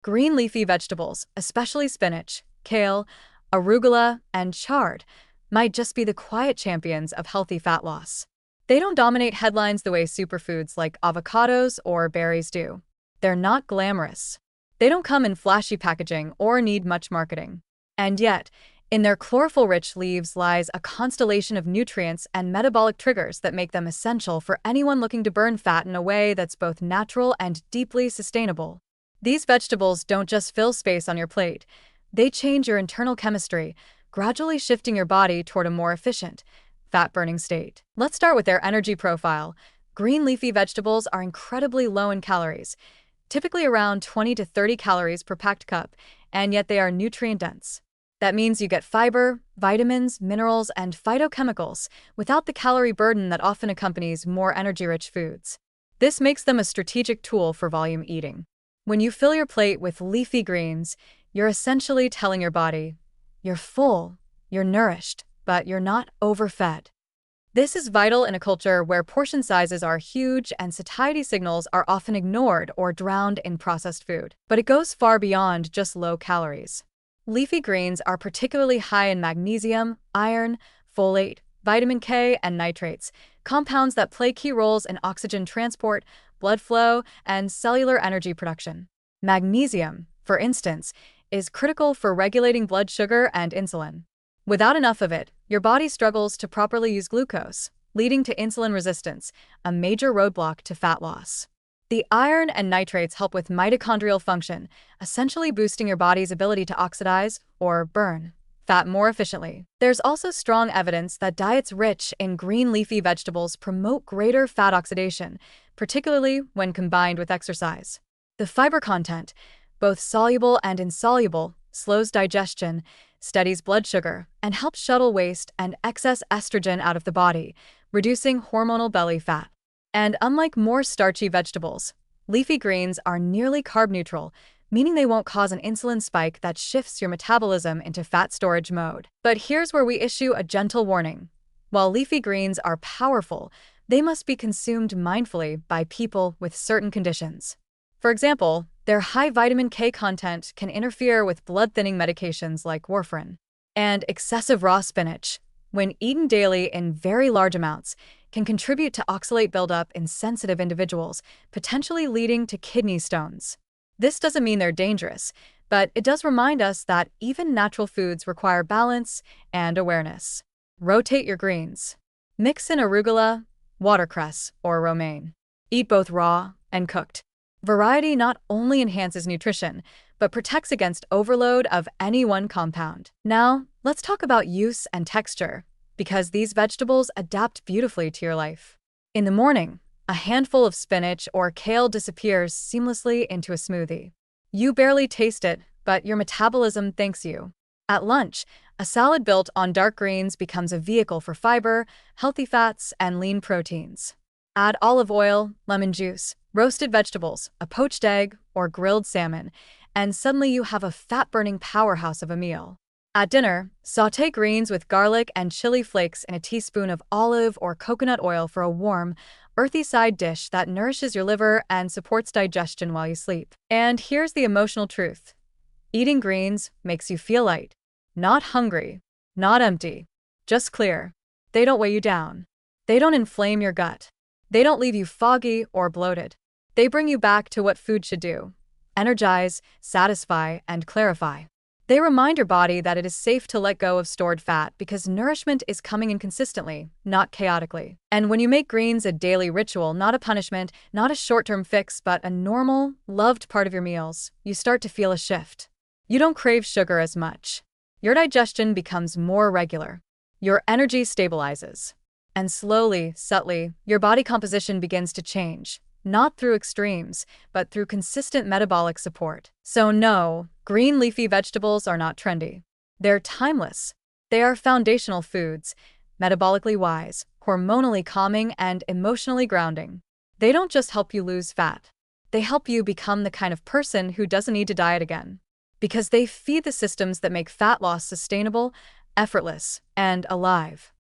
Green leafy vegetables, especially spinach, kale, arugula, and chard, might just be the quiet champions of healthy fat loss. They don't dominate headlines the way superfoods like avocados or berries do. They're not glamorous. They don't come in flashy packaging or need much marketing. And yet, in their chlorophyll-rich leaves lies a constellation of nutrients and metabolic triggers that make them essential for anyone looking to burn fat in a way that's both natural and deeply sustainable. These vegetables don't just fill space on your plate. They change your internal chemistry, gradually shifting your body toward a more efficient, fat-burning state. Let's start with their energy profile. Green leafy vegetables are incredibly low in calories, typically around 20 to 30 calories per packed cup, and yet they are nutrient-dense. That means you get fiber, vitamins, minerals, and phytochemicals without the calorie burden that often accompanies more energy-rich foods. This makes them a strategic tool for volume eating. When you fill your plate with leafy greens, you're essentially telling your body, you're full, you're nourished, but you're not overfed. This is vital in a culture where portion sizes are huge and satiety signals are often ignored or drowned in processed food. But it goes far beyond just low calories. Leafy greens are particularly high in magnesium, iron, folate, vitamin K, and nitrates, compounds that play key roles in oxygen transport, blood flow, and cellular energy production. Magnesium, for instance, is critical for regulating blood sugar and insulin. Without enough of it, your body struggles to properly use glucose, leading to insulin resistance, a major roadblock to fat loss. The iron and nitrates help with mitochondrial function, essentially boosting your body's ability to oxidize, or burn, fat more efficiently. There's also strong evidence that diets rich in green leafy vegetables promote greater fat oxidation, particularly when combined with exercise. The fiber content, both soluble and insoluble, slows digestion, steadies blood sugar, and helps shuttle waste and excess estrogen out of the body, reducing hormonal belly fat. And unlike more starchy vegetables, leafy greens are nearly carb neutral, meaning they won't cause an insulin spike that shifts your metabolism into fat storage mode. But here's where we issue a gentle warning. While leafy greens are powerful, they must be consumed mindfully by people with certain conditions. For example, their high vitamin K content can interfere with blood-thinning medications like warfarin. And excessive raw spinach, when eaten daily in very large amounts, can contribute to oxalate buildup in sensitive individuals, potentially leading to kidney stones. This doesn't mean they're dangerous, but it does remind us that even natural foods require balance and awareness. Rotate your greens. Mix in arugula, watercress, or romaine. Eat both raw and cooked. Variety not only enhances nutrition, but protects against overload of any one compound. Now, let's talk about use and texture, because these vegetables adapt beautifully to your life. In the morning, a handful of spinach or kale disappears seamlessly into a smoothie. You barely taste it, but your metabolism thanks you. At lunch, a salad built on dark greens becomes a vehicle for fiber, healthy fats, and lean proteins. Add olive oil, lemon juice, roasted vegetables, a poached egg, or grilled salmon, and suddenly you have a fat-burning powerhouse of a meal. At dinner, sauté greens with garlic and chili flakes in a teaspoon of olive or coconut oil for a warm, earthy side dish that nourishes your liver and supports digestion while you sleep. And here's the emotional truth. Eating greens makes you feel light. Not hungry, not empty, just clear. They don't weigh you down. They don't inflame your gut. They don't leave you foggy or bloated. They bring you back to what food should do: energize, satisfy, and clarify. They remind your body that it is safe to let go of stored fat because nourishment is coming in consistently, not chaotically. And when you make greens a daily ritual, not a punishment, not a short-term fix, but a normal, loved part of your meals, you start to feel a shift. You don't crave sugar as much. Your digestion becomes more regular. Your energy stabilizes. And slowly, subtly, your body composition begins to change. Not through extremes, but through consistent metabolic support. So no, green leafy vegetables are not trendy. They're timeless. They are foundational foods, metabolically wise, hormonally calming, and emotionally grounding. They don't just help you lose fat. They help you become the kind of person who doesn't need to diet again. Because they feed the systems that make fat loss sustainable, effortless, and alive.